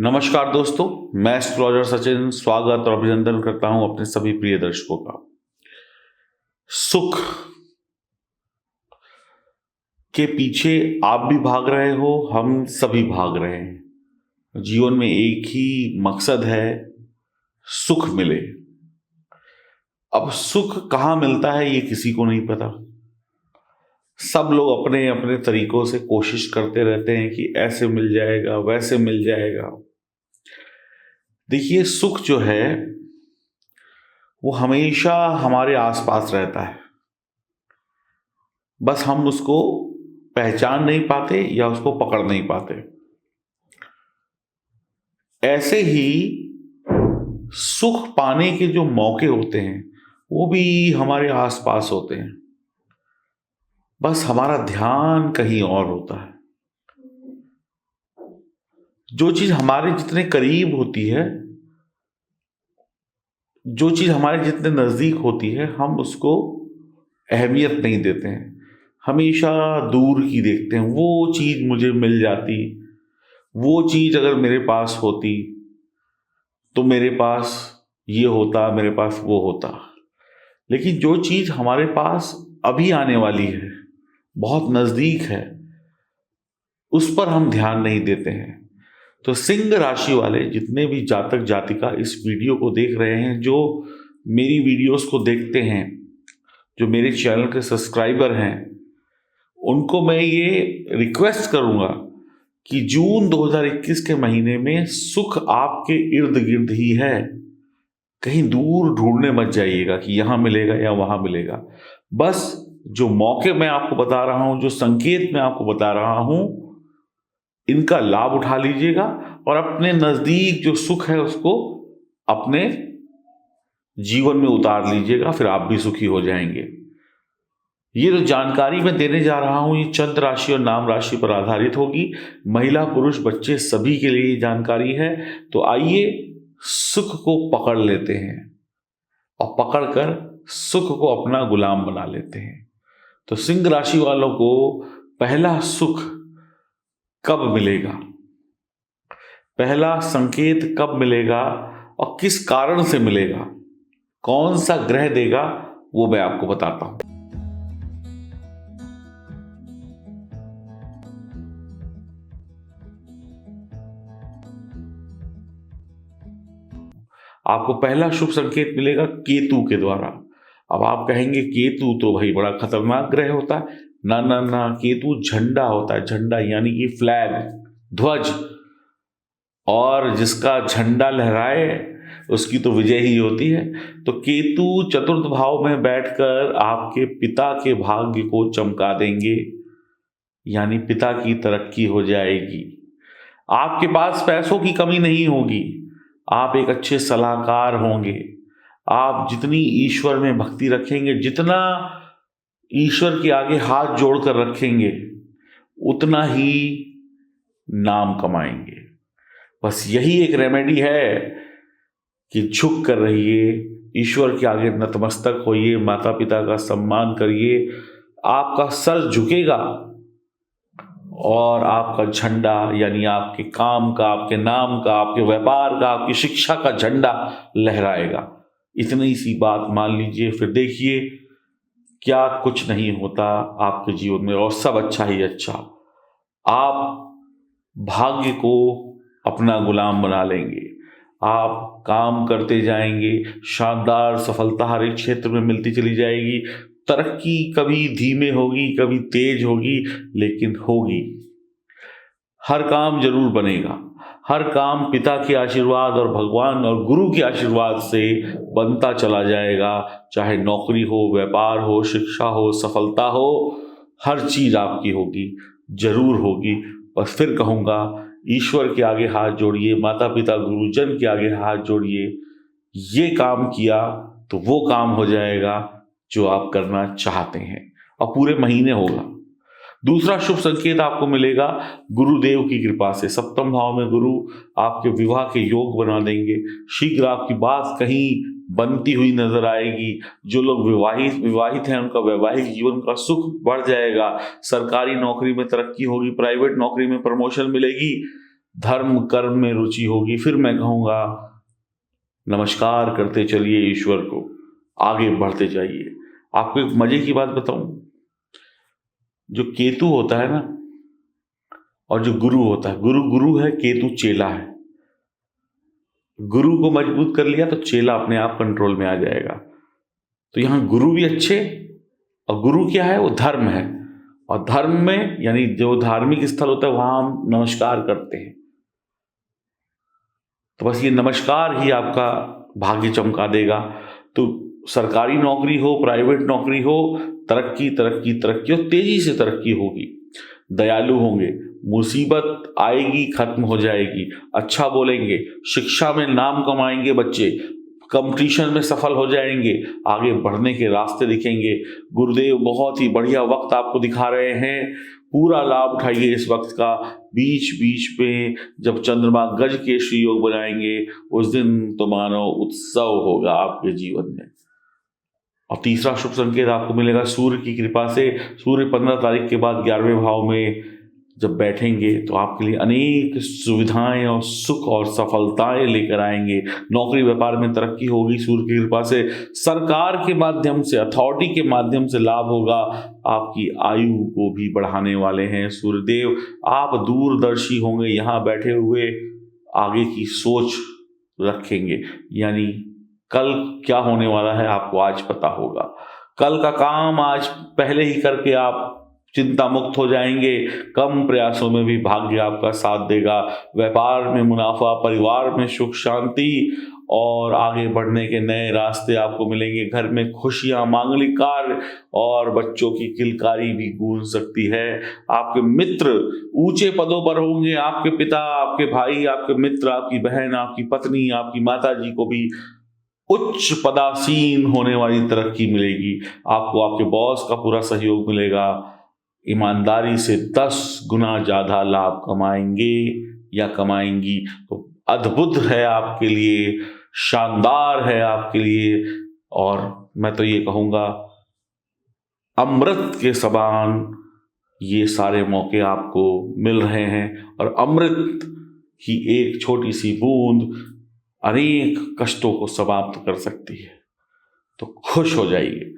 नमस्कार दोस्तों, मैं एस्ट्रोलॉजर सचिन स्वागत और अभिनंदन करता हूं अपने सभी प्रिय दर्शकों का। सुख के पीछे आप भी भाग रहे हो, हम सभी भाग रहे हैं। जीवन में एक ही मकसद है, सुख मिले। अब सुख कहाँ मिलता है ये किसी को नहीं पता। सब लोग अपने अपने तरीकों से कोशिश करते रहते हैं कि ऐसे मिल जाएगा, वैसे मिल जाएगा। देखिए, सुख जो है वो हमेशा हमारे आसपास रहता है, बस हम उसको पहचान नहीं पाते या उसको पकड़ नहीं पाते। ऐसे ही सुख पाने के जो मौके होते हैं वो भी हमारे आसपास होते हैं, बस हमारा ध्यान कहीं और होता है। जो चीज हमारे जितने करीब होती है, जो चीज हमारे जितने नजदीक होती है, हम उसको अहमियत नहीं देते हैं, हमेशा दूर की देखते हैं। वो चीज मुझे मिल जाती, वो चीज अगर मेरे पास होती तो मेरे पास ये होता, मेरे पास वो होता। लेकिन जो चीज हमारे पास अभी आने वाली है, बहुत नजदीक है, उस पर हम ध्यान नहीं देते हैं। तो सिंह राशि वाले जितने भी जातक जातिका इस वीडियो को देख रहे हैं, जो मेरी वीडियोस को देखते हैं, जो मेरे चैनल के सब्सक्राइबर हैं, उनको मैं ये रिक्वेस्ट करूंगा कि जून 2021 के महीने में सुख आपके इर्द गिर्द ही है। कहीं दूर ढूंढने मत जाइएगा कि यहां मिलेगा या वहां मिलेगा। बस जो मौके मैं आपको बता रहा हूं, जो संकेत मैं आपको बता रहा हूं, इनका लाभ उठा लीजिएगा और अपने नजदीक जो सुख है उसको अपने जीवन में उतार लीजिएगा, फिर आप भी सुखी हो जाएंगे। ये जो जानकारी मैं देने जा रहा हूं, ये चंद्र राशि और नाम राशि पर आधारित होगी। महिला पुरुष बच्चे सभी के लिए ये जानकारी है। तो आइए सुख को पकड़ लेते हैं और पकड़कर सुख को अपना गुलाम बना लेते हैं। तो सिंह राशि वालों को पहला सुख कब मिलेगा, पहला संकेत कब मिलेगा और किस कारण से मिलेगा, कौन सा ग्रह देगा, वो मैं आपको बताता हूं। आपको पहला शुभ संकेत मिलेगा केतु के द्वारा। अब आप कहेंगे केतु तो भाई बड़ा खतरनाक ग्रह होता है। ना ना ना, केतु झंडा होता है, झंडा यानी कि फ्लैग, ध्वज। और जिसका झंडा लहराए उसकी तो विजय ही होती है। तो केतु चतुर्थ भाव में बैठकर आपके पिता के भाग्य को चमका देंगे, यानी पिता की तरक्की हो जाएगी। आपके पास पैसों की कमी नहीं होगी, आप एक अच्छे सलाहकार होंगे। आप जितनी ईश्वर में भक्ति रखेंगे, जितना ईश्वर के आगे हाथ जोड़कर रखेंगे, उतना ही नाम कमाएंगे। बस यही एक रेमेडी है कि झुक कर रहिए, ईश्वर के आगे नतमस्तक होइए, माता पिता का सम्मान करिए। आपका सर झुकेगा और आपका झंडा, यानी आपके काम का, आपके नाम का, आपके व्यापार का, आपकी शिक्षा का झंडा लहराएगा। इतनी सी बात मान लीजिए, फिर देखिए क्या कुछ नहीं होता आपके जीवन में और सब अच्छा ही अच्छा। आप भाग्य को अपना गुलाम बना लेंगे, आप काम करते जाएंगे, शानदार सफलता हर एक क्षेत्र में मिलती चली जाएगी। तरक्की कभी धीमे होगी, कभी तेज होगी, लेकिन होगी। हर काम जरूर बनेगा, हर काम पिता के आशीर्वाद और भगवान और गुरु के आशीर्वाद से बनता चला जाएगा। चाहे नौकरी हो, व्यापार हो, शिक्षा हो, सफलता हो, हर चीज आपकी होगी, जरूर होगी। बस फिर कहूंगा, ईश्वर के आगे हाथ जोड़िए, माता पिता गुरुजन के आगे हाथ जोड़िए। ये काम किया तो वो काम हो जाएगा जो आप करना चाहते हैं, और पूरे महीने होगा। दूसरा शुभ संकेत आपको मिलेगा गुरुदेव की कृपा से। सप्तम भाव में गुरु आपके विवाह के योग बना देंगे। शीघ्र आपकी बात कहीं बनती हुई नजर आएगी। जो लोग विवाहित हैं, उनका वैवाहिक जीवन का सुख बढ़ जाएगा। सरकारी नौकरी में तरक्की होगी, प्राइवेट नौकरी में प्रमोशन मिलेगी। धर्म कर्म में रुचि होगी, फिर मैं कहूँगा नमस्कार करते चलिए ईश्वर को, आगे बढ़ते जाइए। आपको एक मजे की बात बताऊं, जो केतु होता है ना और जो गुरु होता है, गुरु गुरु है, केतु चेला है। गुरु को मजबूत कर लिया तो चेला अपने आप कंट्रोल में आ जाएगा। तो यहां गुरु भी अच्छे, और गुरु क्या है, वो धर्म है, और धर्म में यानी जो धार्मिक स्थल होता है वहां हम नमस्कार करते हैं। तो बस ये नमस्कार ही आपका भाग्य चमका देगा। तो सरकारी नौकरी हो, प्राइवेट नौकरी हो, तरक्की तरक्की तरक्की, और तेजी से तरक्की होगी। दयालु होंगे, मुसीबत आएगी खत्म हो जाएगी, अच्छा बोलेंगे, शिक्षा में नाम कमाएंगे बच्चे, कंपटीशन में सफल हो जाएंगे, आगे बढ़ने के रास्ते दिखेंगे। गुरुदेव बहुत ही बढ़िया वक्त आपको दिखा रहे हैं, पूरा लाभ उठाइए इस वक्त का। बीच बीच में जब चंद्रमा गज के श्री योग बनाएंगे उस दिन तो मानो उत्सव होगा आपके जीवन में। और तीसरा शुभ संकेत आपको मिलेगा सूर्य की कृपा से। सूर्य 15 तारीख के बाद 11वें भाव में जब बैठेंगे तो आपके लिए अनेक सुविधाएं और सुख और सफलताएं लेकर आएंगे। नौकरी व्यापार में तरक्की होगी सूर्य की कृपा से। सरकार के माध्यम से, अथॉरिटी के माध्यम से लाभ होगा। आपकी आयु को भी बढ़ाने वाले हैं सूर्यदेव। आप दूरदर्शी होंगे, यहाँ बैठे हुए आगे की सोच रखेंगे, यानी कल क्या होने वाला है आपको आज पता होगा। कल का काम आज पहले ही करके आप चिंता मुक्त हो जाएंगे। कम प्रयासों में भी भाग्य आपका साथ देगा। व्यापार में मुनाफा, परिवार में सुख शांति और आगे बढ़ने के नए रास्ते आपको मिलेंगे। घर में खुशियां, मांगलिक कार्य और बच्चों की किलकारी भी गूंज सकती है। आपके मित्र ऊंचे पदों पर होंगे। आपके पिता, आपके भाई, आपके मित्र, आपकी बहन, आपकी पत्नी, आपकी माता जी को भी उच्च पदासीन होने वाली तरक्की मिलेगी। आपको आपके बॉस का पूरा सहयोग मिलेगा। ईमानदारी से 10 गुना ज्यादा लाभ कमाएंगे या कमाएंगी तो अद्भुत है आपके लिए, शानदार है आपके लिए। और मैं तो ये कहूँगा अमृत के समान ये सारे मौके आपको मिल रहे हैं, और अमृत की एक छोटी सी बूंद अनेक कष्टों को समाप्त कर सकती है। तो खुश हो जाइए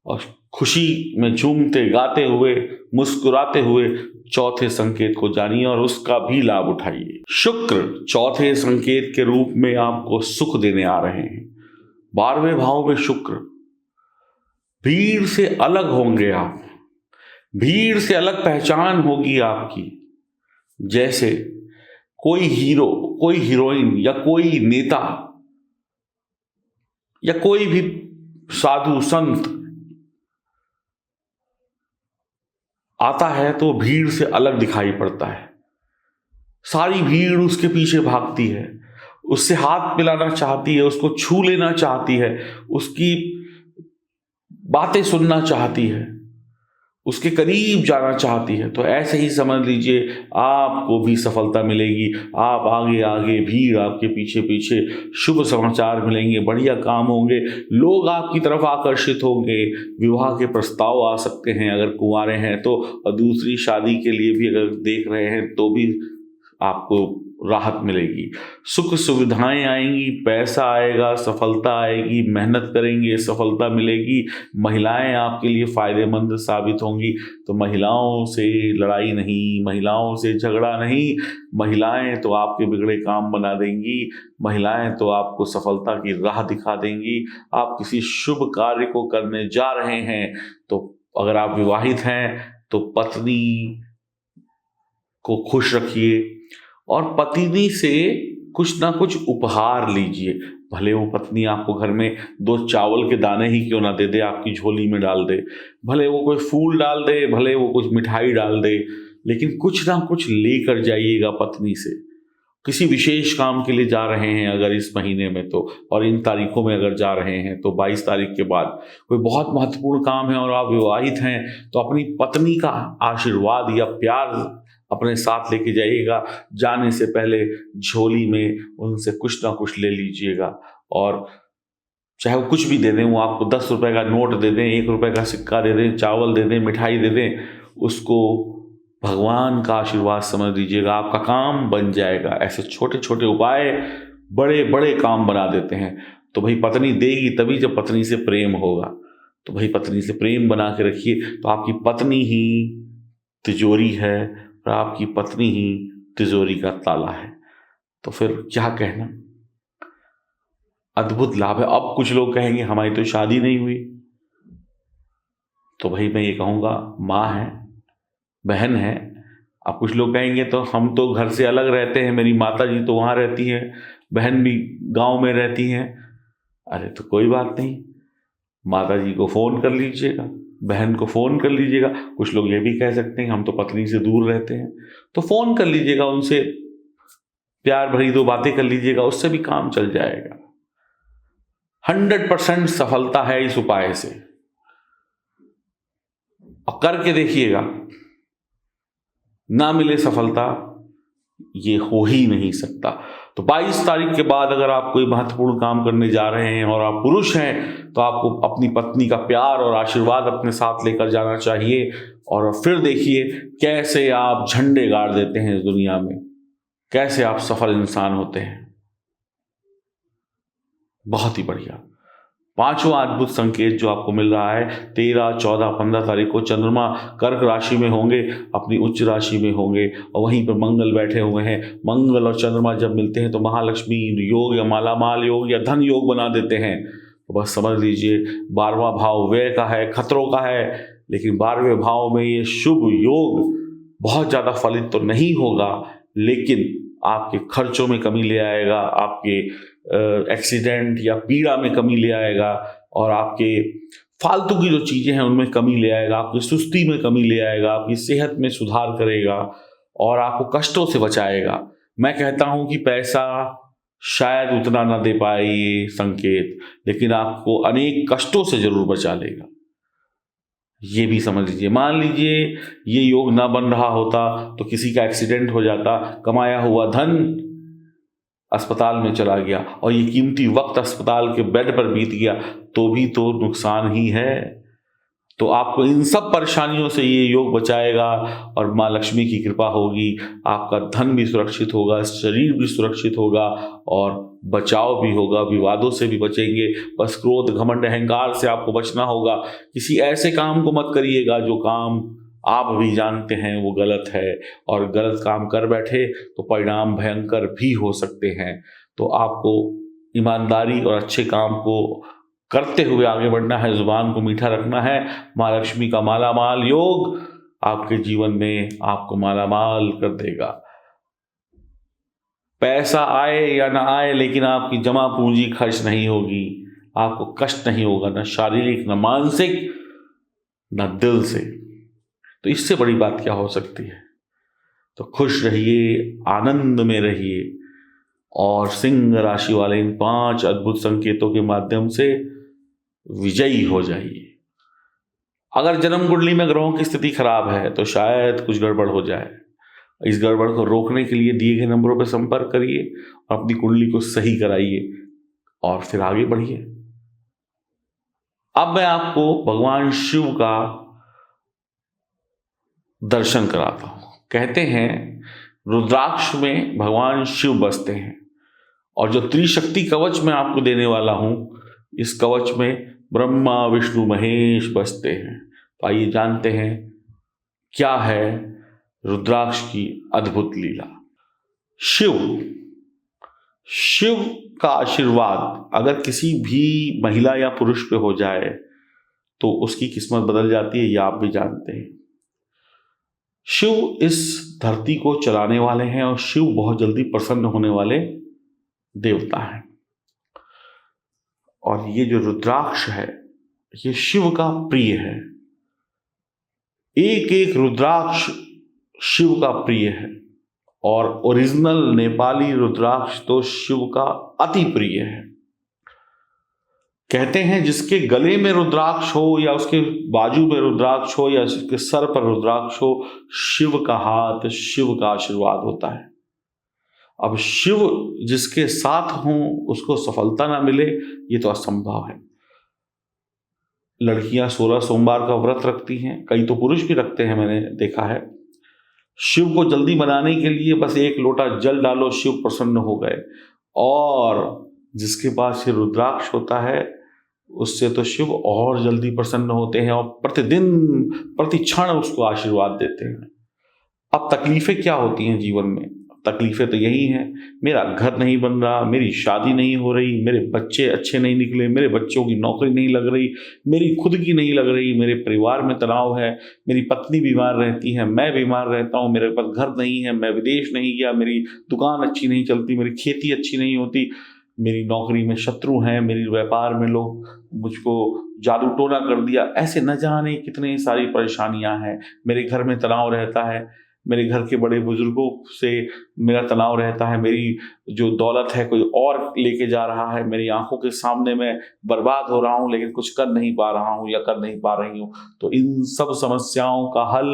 और खुशी में झूमते गाते हुए मुस्कुराते हुए चौथे संकेत को जानिए और उसका भी लाभ उठाइए। शुक्र चौथे संकेत के रूप में आपको सुख देने आ रहे हैं। 12वें भाव में शुक्र। भीड़ से अलग होंगे आप, भीड़ से अलग पहचान होगी आपकी। जैसे कोई हीरो, कोई हीरोइन या कोई नेता या कोई भी साधु संत आता है तो भीड़ से अलग दिखाई पड़ता है। सारी भीड़ उसके पीछे भागती है, उससे हाथ मिलाना चाहती है, उसको छू लेना चाहती है, उसकी बातें सुनना चाहती है, उसके करीब जाना चाहती है। तो ऐसे ही समझ लीजिए आपको भी सफलता मिलेगी। आप आगे आगे, भीड़ आपके पीछे पीछे, शुभ समाचार मिलेंगे, बढ़िया काम होंगे, लोग आपकी तरफ आकर्षित होंगे। विवाह के प्रस्ताव आ सकते हैं अगर कुंवारे हैं तो, और दूसरी शादी के लिए भी अगर देख रहे हैं तो भी आपको राहत मिलेगी। सुख सुविधाएं आएंगी, पैसा आएगा, सफलता आएगी, मेहनत करेंगे सफलता मिलेगी। महिलाएं आपके लिए फायदेमंद साबित होंगी। तो महिलाओं से लड़ाई नहीं, महिलाओं से झगड़ा नहीं, महिलाएं तो आपके बिगड़े काम बना देंगी, महिलाएं तो आपको सफलता की राह दिखा देंगी। आप किसी शुभ कार्य को करने जा रहे हैं तो अगर आप विवाहित हैं तो पत्नी को खुश रखिए और पत्नी से कुछ ना कुछ उपहार लीजिए। भले वो पत्नी आपको घर में 2 चावल के दाने ही क्यों ना दे दे, आपकी झोली में डाल दे, भले वो कोई फूल डाल दे, भले वो कुछ मिठाई डाल दे, लेकिन कुछ ना कुछ लेकर जाइएगा पत्नी से। किसी विशेष काम के लिए जा रहे हैं अगर इस महीने में तो, और इन तारीखों में अगर जा रहे हैं तो 22 तारीख के बाद कोई बहुत महत्वपूर्ण काम है और आप विवाहित हैं तो अपनी पत्नी का आशीर्वाद या प्यार अपने साथ लेके जाइएगा। जाने से पहले झोली में उनसे कुछ ना कुछ ले लीजिएगा, और चाहे वो कुछ भी दे दें, वो आपको 10 रुपए का नोट दे दें, 1 रुपए का सिक्का दे दें, चावल दे दें, मिठाई दे दें, उसको भगवान का आशीर्वाद समझ लीजिएगा, आपका काम बन जाएगा। ऐसे छोटे छोटे उपाय बड़े बड़े काम बना देते हैं। तो भाई पत्नी देगी तभी जब पत्नी से प्रेम होगा। तो भाई पत्नी से प्रेम बना के रखिए, तो आपकी पत्नी ही तिजोरी है और आपकी पत्नी ही तिजोरी का ताला है। तो फिर क्या कहना, अद्भुत लाभ है। अब कुछ लोग कहेंगे हमारी तो शादी नहीं हुई, तो भाई मैं ये कहूँगा माँ है, बहन है। अब कुछ लोग कहेंगे तो हम तो घर से अलग रहते हैं, मेरी माता जी तो वहाँ रहती हैं, बहन भी गांव में रहती हैं। अरे तो कोई बात नहीं, माता जी को फ़ोन कर लीजिएगा, बहन को फ़ोन कर लीजिएगा। कुछ लोग ये भी कह सकते हैं हम तो पत्नी से दूर रहते हैं, तो फ़ोन कर लीजिएगा, उनसे प्यार भरी दो बातें कर लीजिएगा, उससे भी काम चल जाएगा। 100% सफलता है इस उपाय से, और करके देखिएगा, ना मिले सफलता ये हो ही नहीं सकता। तो 22 तारीख के बाद अगर आप कोई महत्वपूर्ण काम करने जा रहे हैं और आप पुरुष हैं, तो आपको अपनी पत्नी का प्यार और आशीर्वाद अपने साथ लेकर जाना चाहिए। और फिर देखिए कैसे आप झंडे गाड़ देते हैं इस दुनिया में, कैसे आप सफल इंसान होते हैं। बहुत ही बढ़िया। पांचवा अद्भुत संकेत जो आपको मिल रहा है, 13, 14, 15 तारीख को चंद्रमा कर्क राशि में होंगे, अपनी उच्च राशि में होंगे, और वहीं पर मंगल बैठे हुए हैं। मंगल और चंद्रमा जब मिलते हैं तो महालक्ष्मी योग या मालामाल योग या धन योग बना देते हैं। तो बस समझ लीजिए 12वां भाव व्यय का है, खतरों का है, लेकिन 12वें भाव में ये शुभ योग बहुत ज़्यादा फलित तो नहीं होगा, लेकिन आपके खर्चों में कमी ले आएगा, आपके एक्सीडेंट या पीड़ा में कमी ले आएगा, और आपके फालतू की जो चीज़ें हैं उनमें कमी ले आएगा, आपकी सुस्ती में कमी ले आएगा, आपकी सेहत में सुधार करेगा और आपको कष्टों से बचाएगा। मैं कहता हूं कि पैसा शायद उतना ना दे पाए ये संकेत, लेकिन आपको अनेक कष्टों से जरूर बचा लेगा। ये भी समझ लीजिए। मान लीजिए ये योग ना बन रहा होता तो किसी का एक्सीडेंट हो जाता, कमाया हुआ धन अस्पताल में चला गया और ये कीमती वक्त अस्पताल के बेड पर बीत गया, तो भी तो नुकसान ही है। तो आपको इन सब परेशानियों से ये योग बचाएगा, और माँ लक्ष्मी की कृपा होगी, आपका धन भी सुरक्षित होगा, शरीर भी सुरक्षित होगा, और बचाव भी होगा, विवादों से भी बचेंगे। बस क्रोध, घमंड, अहंकार से आपको बचना होगा। किसी ऐसे काम को मत करिएगा जो काम आप भी जानते हैं वो गलत है, और गलत काम कर बैठे तो परिणाम भयंकर भी हो सकते हैं। तो आपको ईमानदारी और अच्छे काम को करते हुए आगे बढ़ना है, जुबान को मीठा रखना है। माँ लक्ष्मी का मालामाल योग आपके जीवन में आपको मालामाल कर देगा। पैसा आए या ना आए, लेकिन आपकी जमा पूंजी खर्च नहीं होगी, आपको कष्ट नहीं होगा, ना शारीरिक, ना मानसिक, ना दिल से। तो इससे बड़ी बात क्या हो सकती है। तो खुश रहिए, आनंद में रहिए, और सिंह राशि वाले इन 5 अद्भुत संकेतों के माध्यम से विजयी हो जाइए। अगर जन्म कुंडली में ग्रहों की स्थिति खराब है तो शायद कुछ गड़बड़ हो जाए। इस गड़बड़ को रोकने के लिए दिए गए नंबरों पर संपर्क करिए और अपनी कुंडली को सही कराइए, और फिर आगे बढ़िए। अब मैं आपको भगवान शिव का दर्शन कराता हूं। कहते हैं रुद्राक्ष में भगवान शिव बसते हैं, और जो त्रिशक्ति कवच मैं आपको देने वाला हूं, इस कवच में ब्रह्मा, विष्णु, महेश बसते हैं। तो आइए जानते हैं क्या है रुद्राक्ष की अद्भुत लीला। शिव का आशीर्वाद अगर किसी भी महिला या पुरुष पे हो जाए तो उसकी किस्मत बदल जाती है, यह आप भी जानते हैं। शिव इस धरती को चलाने वाले हैं, और शिव बहुत जल्दी प्रसन्न होने वाले देवता हैं। और ये जो रुद्राक्ष है ये शिव का प्रिय है। एक एक रुद्राक्ष शिव का प्रिय है, और ओरिजिनल नेपाली रुद्राक्ष तो शिव का अति प्रिय है। कहते हैं जिसके गले में रुद्राक्ष हो, या उसके बाजू में रुद्राक्ष हो, या उसके सर पर रुद्राक्ष हो, शिव का हाथ, शिव का आशीर्वाद होता है। अब शिव जिसके साथ हो उसको सफलता ना मिले, ये तो असंभव है। लड़कियां 16 सोमवार का व्रत रखती हैं, कई तो पुरुष भी रखते हैं, मैंने देखा है। शिव को जल्दी बनाने के लिए बस एक लोटा जल डालो, शिव प्रसन्न हो गए। और जिसके पास ये रुद्राक्ष होता है उससे तो शिव और जल्दी प्रसन्न होते हैं और प्रतिदिन प्रति क्षण उसको आशीर्वाद देते हैं। अब तकलीफें क्या होती हैं जीवन में? तकलीफें तो यही हैं, मेरा घर नहीं बन रहा, मेरी शादी नहीं हो रही, मेरे बच्चे अच्छे नहीं निकले, मेरे बच्चों की नौकरी नहीं लग रही, मेरी खुद की नहीं लग रही, मेरे परिवार में तनाव है, मेरी पत्नी बीमार रहती है, मैं बीमार रहता हूँ, मेरे पास घर नहीं है, मैं विदेश नहीं गया, मेरी दुकान अच्छी नहीं चलती, मेरी खेती अच्छी नहीं होती, मेरी नौकरी में शत्रु हैं, मेरी व्यापार में लोग मुझको जादू टोना कर दिया। ऐसे न जाने कितनी सारी परेशानियां हैं। मेरे घर में तनाव रहता है, मेरे घर के बड़े बुजुर्गों से मेरा तनाव रहता है, मेरी जो दौलत है कोई और लेके जा रहा है, मेरी आंखों के सामने मैं बर्बाद हो रहा हूँ लेकिन कुछ कर नहीं पा रहा हूँ या कर नहीं पा रही हूँ। तो इन सब समस्याओं का हल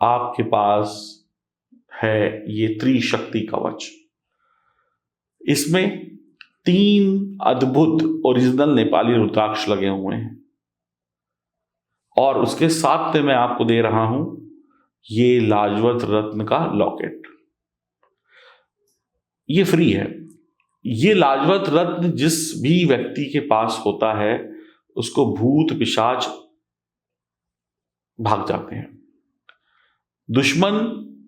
आपके पास है ये त्रिशक्ति कवच। इसमें 3 अद्भुत ओरिजिनल नेपाली रुद्राक्ष लगे हुए हैं और उसके साथ में मैं आपको दे रहा हूं ये लाजवंत रत्न का लॉकेट। ये फ्री है। ये लाजवंत रत्न जिस भी व्यक्ति के पास होता है उसको भूत पिशाच भाग जाते हैं। दुश्मन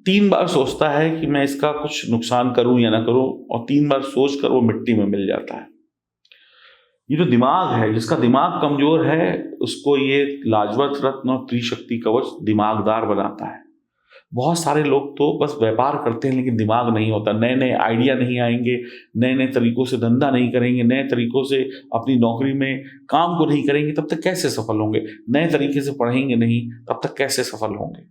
3 बार सोचता है कि मैं इसका कुछ नुकसान करूं या ना करूं और 3 बार सोचकर वो मिट्टी में मिल जाता है। ये जो दिमाग है, जिसका दिमाग कमजोर है उसको ये लाजवंत रत्न और त्रिशक्ति कवच दिमागदार बनाता है। बहुत सारे लोग तो बस व्यापार करते हैं लेकिन दिमाग नहीं होता, नए नए आइडिया नहीं आएंगे, नए नए तरीकों से धंधा नहीं करेंगे, नए तरीकों से अपनी नौकरी में काम को नहीं करेंगे, तब तक कैसे सफल होंगे? नए तरीके से पढ़ेंगे नहीं तब तक कैसे सफल होंगे?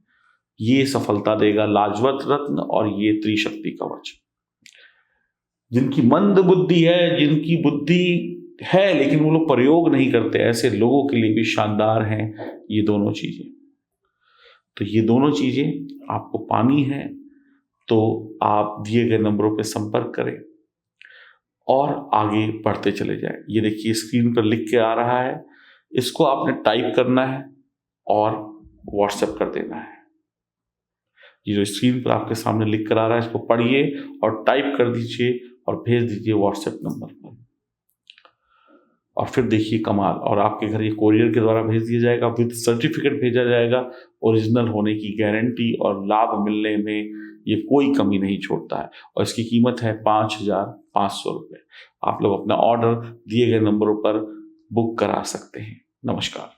ये सफलता देगा लाजवंत रत्न और ये त्रिशक्ति कवच। जिनकी मंद बुद्धि है, जिनकी बुद्धि है लेकिन वो लोग प्रयोग नहीं करते, ऐसे लोगों के लिए भी शानदार हैं ये दोनों चीजें। तो ये दोनों चीजें आपको पानी है तो आप दिए गए नंबरों पे संपर्क करें और आगे बढ़ते चले जाएं। ये देखिए स्क्रीन पर लिख के आ रहा है, इसको आपने टाइप करना है और व्हाट्सएप कर देना है। ये जो स्क्रीन पर आपके सामने लिख कर आ रहा है इसको पढ़िए और टाइप कर दीजिए और भेज दीजिए व्हाट्सएप नंबर पर। और फिर देखिए कमाल, और आपके घर ये कोरियर के द्वारा भेज दिया जाएगा, विद सर्टिफिकेट भेजा जाएगा, ओरिजिनल होने की गारंटी और लाभ मिलने में ये कोई कमी नहीं छोड़ता है। और इसकी कीमत है 5,500 रुपये। आप लोग अपना ऑर्डर दिए गए नंबरों पर बुक करा सकते हैं। नमस्कार।